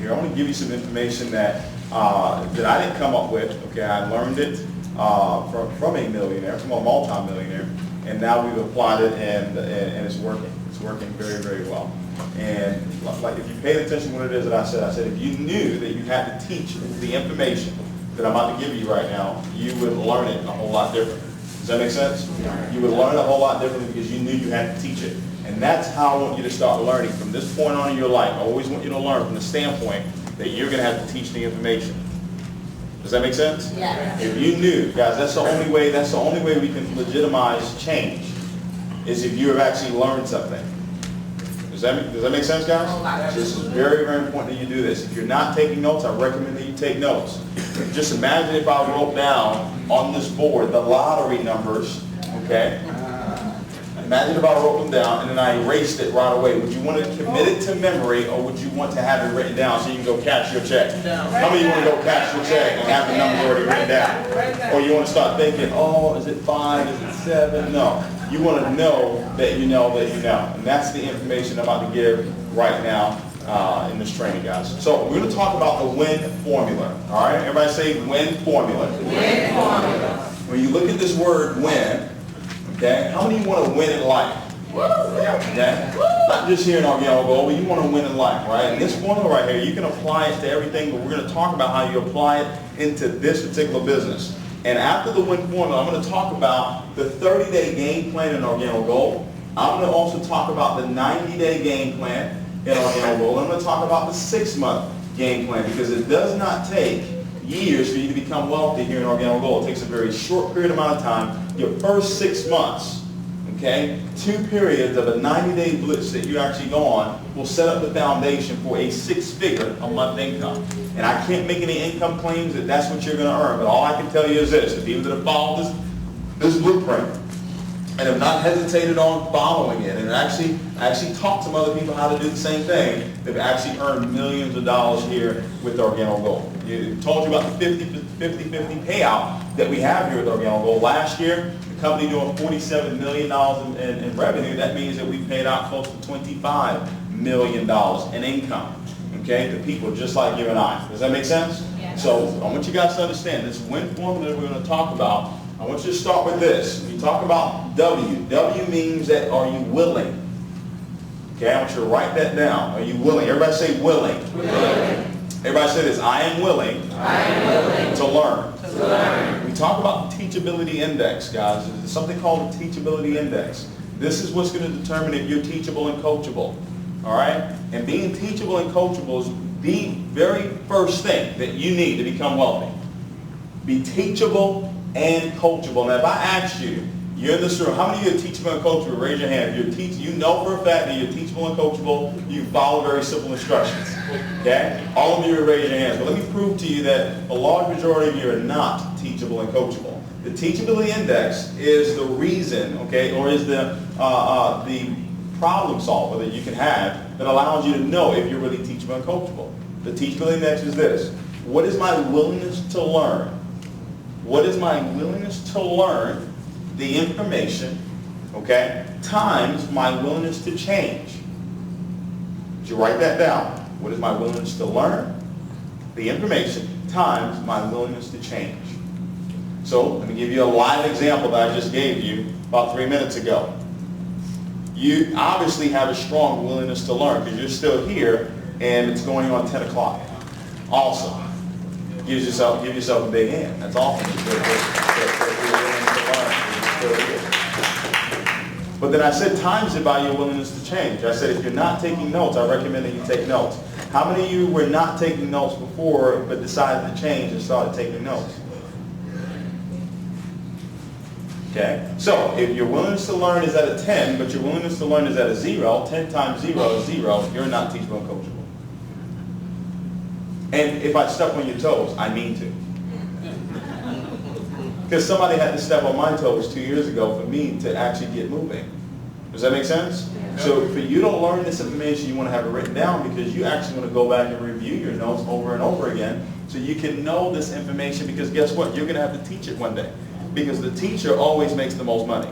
here. I want to give you some information that that I didn't come up with. Okay, I learned it from a millionaire, from a multi-millionaire, and now we've applied it, and it's working. It's working very, very well. And like, if you paid attention to what it is that I said if you knew that you had to teach the information that I'm about to give you right now, you would learn it a whole lot different. Does that make sense? You would learn it a whole lot differently because you knew you had to teach it. And that's how I want you to start learning from this point on in your life. I always want you to learn from the standpoint that you're going to have to teach the information. Does that make sense? Yeah. If you knew, guys, that's the only way we can legitimize change, is if you have actually learned something. Does that make sense, guys? This is very, very important that you do this. If you're not taking notes, I recommend that you take notes. Just imagine if I wrote down on this board the lottery numbers, okay? Imagine if I wrote them down and then I erased it right away. Would you want to commit it to memory, or would you want to have it written down so you can go cash your check? How many of you want to go cash your check and have the numbers already written down? Or you want to start thinking, oh, is it 5, is it 7? No. You want to know that you know that you know. And that's the information I'm about to give right now in this training, guys. So we're going to talk about the WIN formula. All right? Everybody say WIN formula. WIN formula. When you look at this word WIN, okay, how many of you want to win in life? Okay? Not just here in Organic Gold, but you want to win in life, right? And this formula right here, you can apply it to everything, but we're going to talk about how you apply it into this particular business. And after the WIN formula, I'm going to talk about the 30-day game plan in Organic Gold. I'm going to also talk about the 90-day game plan in Organic Gold. I'm going to talk about the 6-month game plan, because it does not take years for you to become wealthy here in Organic Gold. It takes a very short period amount of time. Your first 6 months, okay, 2 periods of a 90-day blitz that you actually go on will set up the foundation for a 6-figure a month income. And I can't make any income claims that that's what you're going to earn, but all I can tell you is this: the people that have followed this blueprint and have not hesitated on following it, and actually taught some other people how to do the same thing, they've actually earned millions of dollars here with Organic Gold. I told you about the 50-50 payout that we have here with Organic Gold. Last year, the company doing $47 million in revenue. That means that we paid out close to $25 million in income, okay, to people just like you and I. Does that make sense? Yeah. So I want you guys to understand this WIN formula that we're going to talk about. I want you to start with this. When you talk about W, W means that are you willing? Okay, I want you to write that down. Are you willing? Everybody say willing. Willing. Everybody say this: I am willing, to learn. To learn. We talk about the Teachability Index, guys. There's something called the Teachability Index. This is what's going to determine if you're teachable and coachable. All right? And being teachable and coachable is the very first thing that you need to become wealthy. Be teachable and coachable. Now, if I asked you, you're in this room, how many of you are teachable and coachable? Raise your hand. You know for a fact that you're teachable and coachable. You follow very simple instructions. Okay? All of you will raise your hands. But let me prove to you that a large majority of you are not teachable and coachable. The Teachability Index is the reason, okay, or is the problem solver that you can have that allows you to know if you're really teachable and coachable. The Teachability Index is this: what is my willingness to learn? What is my willingness to learn the information, okay, times my willingness to change? Did you write that down? What is my willingness to learn the information times my willingness to change? So let me give you a live example that I just gave you about 3 minutes ago. You obviously have a strong willingness to learn because you're still here and it's going on 10 o'clock. Awesome. Give yourself a big hand. That's awesome. But then I said times it by your willingness to change. I said if you're not taking notes, I recommend that you take notes. How many of you were not taking notes before but decided to change and started taking notes? Okay? So if your willingness to learn is at a 10, but your willingness to learn is at a 0, 10 times 0 is 0, you're not teachable and coachable. And if I step on your toes, I mean to. Because somebody had to step on my toes 2 years ago for me to actually get moving. Does that make sense? So for you to learn this information, you want to have it written down because you actually want to go back and review your notes over and over again so you can know this information, because guess what? You're going to have to teach it one day because the teacher always makes the most money.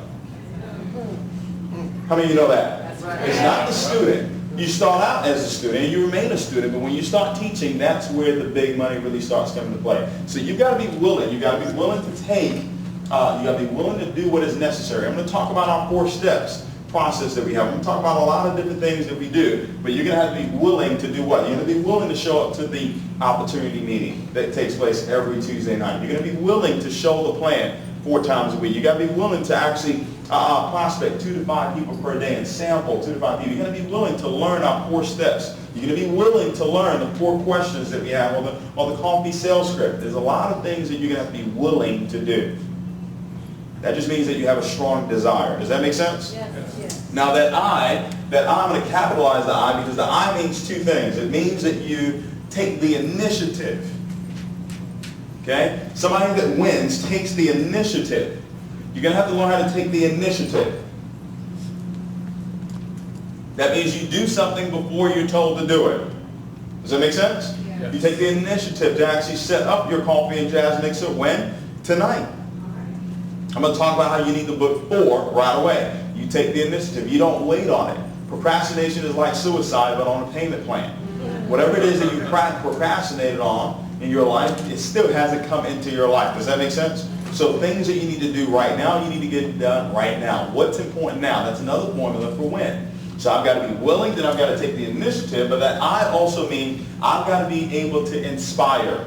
How many of you know that? It's not the student. You start out as a student and you remain a student, but when you start teaching, that's where the big money really starts coming to play. So you've got to be willing. You've got to be willing to take, you got to be willing to do what is necessary. I'm going to talk about our 4 steps process that we have. I'm going to talk about a lot of different things that we do, but you're going to have to be willing to do what? You're going to be willing to show up to the opportunity meeting that takes place every Tuesday night. You're going to be willing to show the plan 4 times a week. You got to be willing to actually prospect 2 to 5 people per day and sample 2 to 5 people. You're going to be willing to learn our 4 steps. You're going to be willing to learn the 4 questions that we have or the coffee sales script. There's a lot of things that you're going to have to be willing to do. That just means that you have a strong desire. Does that make sense? Yes. Now I'm going to capitalize the I because the I means 2 things. It means that you take the initiative. Okay? Somebody that wins takes the initiative. You're going to have to learn how to take the initiative. That means you do something before you're told to do it. Does that make sense? Yeah. You take the initiative to actually set up your coffee and jazz mixer when? Tonight. I'm going to talk about how you need to book 4 right away. You take the initiative. You don't wait on it. Procrastination is like suicide, but on a payment plan. Whatever it is that you procrastinated on in your life, it still hasn't come into your life. Does that make sense? So things that you need to do right now, you need to get done right now. What's important now? That's another formula for win. So I've got to be willing, then I've got to take the initiative, but that I also mean I've got to be able to inspire.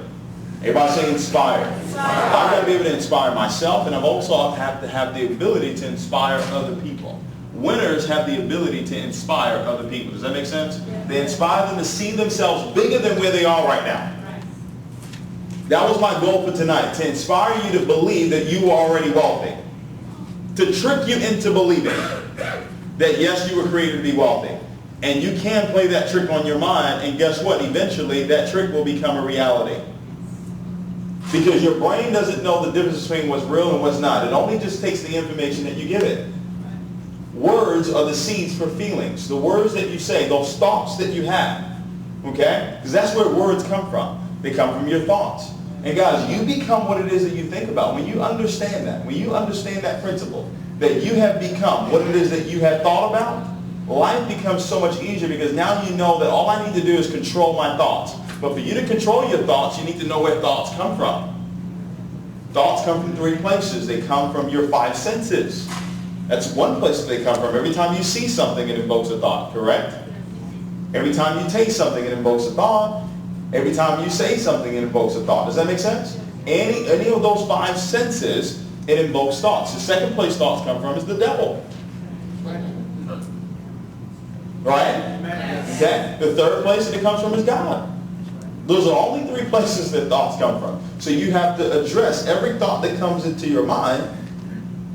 Everybody say inspire. I've got to be able to inspire myself, and I've also have to have the ability to inspire other people. Winners have the ability to inspire other people. Does that make sense? Yeah. They inspire them to see themselves bigger than where they are right now. That was my goal for tonight, to inspire you to believe that you are already wealthy. To trick you into believing that yes, you were created to be wealthy. And you can play that trick on your mind, and guess what? Eventually, that trick will become a reality. Because your brain doesn't know the difference between what's real and what's not. It only just takes the information that you give it. Words are the seeds for feelings. The words that you say, those thoughts that you have. Okay? Because that's where words come from. They come from your thoughts. And guys, you become what it is that you think about. When you understand that, when you understand that principle, that you have become what it is that you have thought about, life becomes so much easier because now you know that all I need to do is control my thoughts. But for you to control your thoughts, you need to know where thoughts come from. Thoughts come from 3 places. They come from your 5 senses. That's one place that they come from. Every time you see something, it invokes a thought, correct? Every time you taste something, it invokes a thought. Every time you say something, it invokes a thought. Does that make sense? Any of those 5 senses, it invokes thoughts. The second place thoughts come from is the devil. Right? Okay? The third place that it comes from is God. Those are only 3 places that thoughts come from. So you have to address every thought that comes into your mind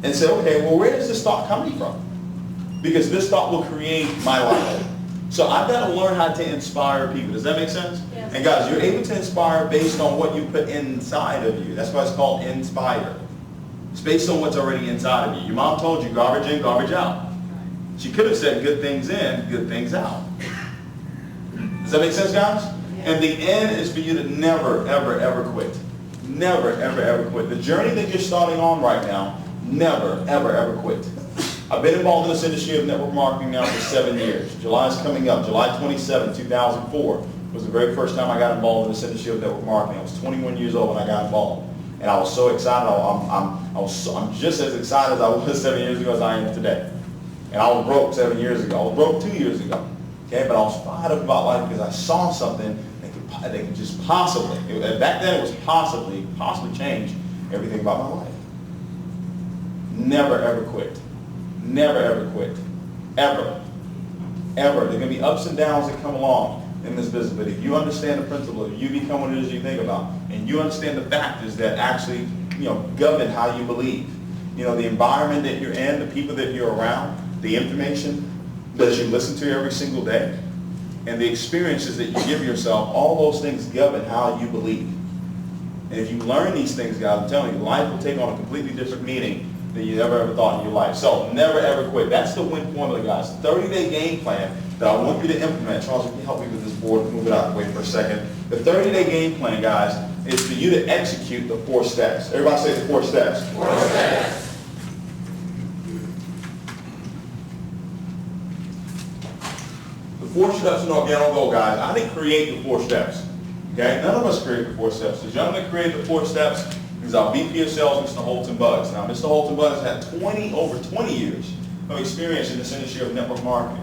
and say, okay, well, where is this thought coming from? Because this thought will create my life. So I've got to learn how to inspire people. Does that make sense? Yes. And guys, you're able to inspire based on what you put inside of you. That's why it's called inspire. It's based on what's already inside of you. Your mom told you garbage in, garbage out. She could have said good things in, good things out. Does that make sense, guys? And the end is for you to never, ever, ever quit. Never, ever, ever quit. The journey that you're starting on right now, never, ever, ever quit. I've been involved in this industry of network marketing now for 7 years. July is coming up. July 27, 2004 was the very first time I got involved in this industry of network marketing. I was 21 years old when I got involved. And I was so excited. I'm just as excited as I was 7 years ago as I am today. And I was broke 7 years ago. I was broke 2 years ago. Okay, but I was fired up about life because I saw something that could just possibly, back then it was possibly change everything about my life. Never ever quit. Never ever quit. Ever. Ever. There are going to be ups and downs that come along in this business, but if you understand the principle, if you become what it is you think about, and you understand the factors that actually, govern how you believe, the environment that you're in, the people that you're around, the information that you listen to every single day, and the experiences that you give yourself, all those things govern how you believe. And if you learn these things, guys, I'm telling you, life will take on a completely different meaning than you ever thought in your life. So never ever quit. That's the win formula, guys. 30-day game plan that I want you to implement. Charles, can you help me with this board? Move it out of the way for a second. The 30-day game plan, guys, is for you to execute the 4 steps. Everybody say the 4 steps. 4 steps. The 4 steps in Organic Goal, guys. I didn't create the 4 steps. Okay? None of us created the 4 steps. The gentleman that created the 4 steps is our VP of Sales, Mr. Holton Bugs. Now, Mr. Holton Bugs had over 20 years of experience in this industry of network marketing.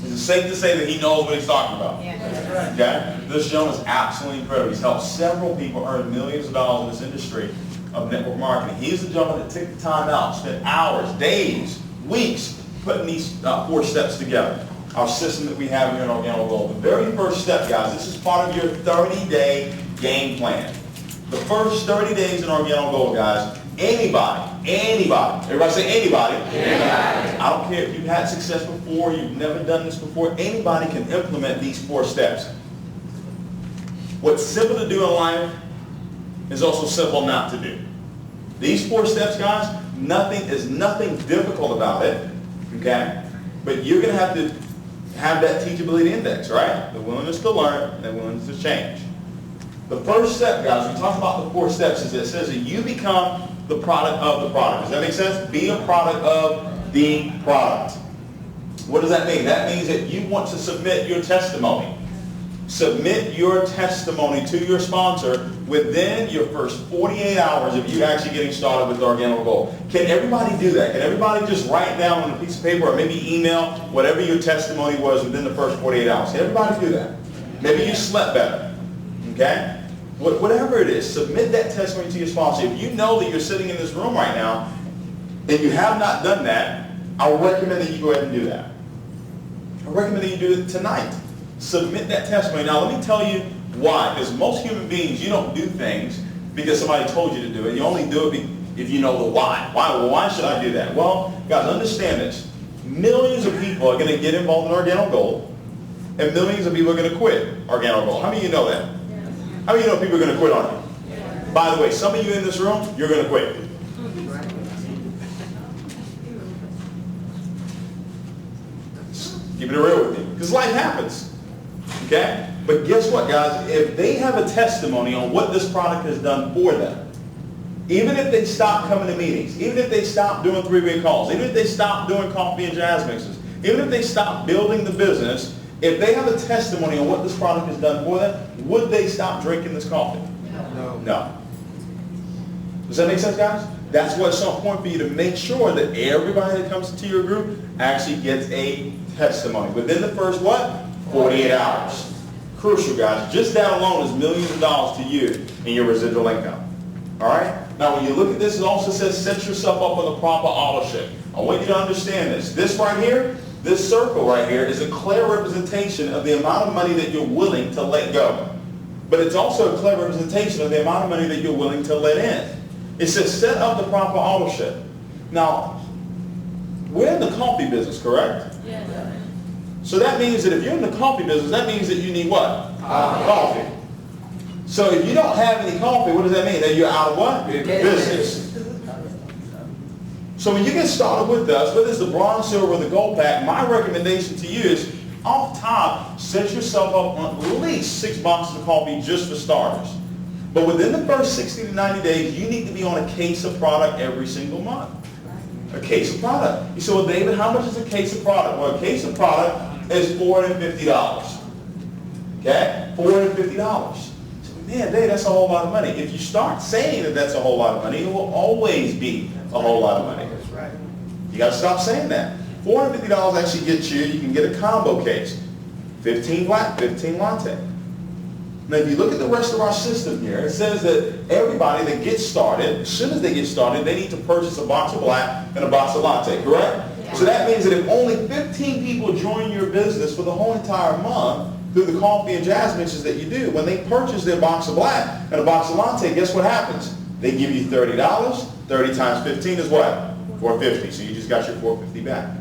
Is it safe to say that he knows what he's talking about? Yeah. Okay? This gentleman is absolutely incredible. He's helped several people earn millions of dollars in this industry of network marketing. He's the gentleman that took the time out, spent hours, days, weeks putting these 4 steps together. Our system that we have here in Organic Gold. The very first step, guys, this is part of your 30-day game plan. The first 30 days in Organic Gold, guys, anybody, everybody say anybody. I don't care if you've had success before, you've never done this before, anybody can implement these 4 steps. What's simple to do in life is also simple not to do. These 4 steps, guys, nothing difficult about it, okay? But you're going to have that teachability index, right? The willingness to learn and the willingness to change. The first step, guys, we talk about the 4 steps, is it says that you become the product of the product. Does that make sense? Be a product of the product. What does that mean? That means that you want to submit your testimony. Submit your testimony to your sponsor within your first 48 hours of you actually getting started with Organic Gold. Can everybody do that? Can everybody just write down on a piece of paper or maybe email whatever your testimony was within the first 48 hours? Can everybody do that? Maybe you slept better. Okay? Whatever it is, submit that testimony to your sponsor. If you know that you're sitting in this room right now and you have not done that, I would recommend that you go ahead and do that. I recommend that you do it tonight. Submit that testimony. Now, let me tell you why. Because most human beings, you don't do things because somebody told you to do it. You only do it if you know the why. Why should I do that? Well, guys, understand this. Millions of people are going to get involved in Organic Gold, and millions of people are going to quit Organic Gold. How many of you know that? How many of you know people are going to quit on you? By the way, some of you in this room, you're going to quit. Keep it real with you. Because life happens. Okay? But guess what, guys? If they have a testimony on what this product has done for them, even if they stop coming to meetings, even if they stop doing 3-way calls, even if they stop doing coffee and jazz mixes, even if they stop building the business, if they have a testimony on what this product has done for them, would they stop drinking this coffee? No. Does that make sense, guys? That's why it's so important for you to make sure that everybody that comes into your group actually gets a testimony within the first, what? 48 hours. Crucial, guys. Just that alone is millions of dollars to you in your residual income. All right? Now, when you look at this, it also says set yourself up with a proper authorship. I want you to understand this. This right here, this circle right here is a clear representation of the amount of money that you're willing to let go. But it's also a clear representation of the amount of money that you're willing to let in. It says set up the proper authorship. Now, we're in the coffee business, correct? Yes. So that means that if you're in the coffee business, that means that you need what? Coffee. So if you don't have any coffee, what does that mean? That you're out of what? Business. So when you get started with us, whether it's the bronze, silver, or the gold pack, my recommendation to you is, off top, set yourself up on at least 6 boxes of coffee just for starters. But within the first 60 to 90 days, you need to be on a case of product every single month. A case of product. You say, well, David, how much is a case of product? Well, a case of product is $450. Okay? $450. So, man, Dave, that's a whole lot of money. If you start saying that that's a whole lot of money, it will always be a whole lot of money. That's right. You got to stop saying that. $450 actually gets you can get a combo case. 15 black, 15 latte. Now, if you look at the rest of our system here, it says that everybody that gets started, as soon as they get started, they need to purchase a box of black and a box of latte, correct? Yeah. So that means that if only 15 people join your business for the whole entire month through the coffee and jazz mixes that you do, when they purchase their box of black and a box of latte, guess what happens? They give you $30. 30 times 15 is what? $450. So you just got your $450 back.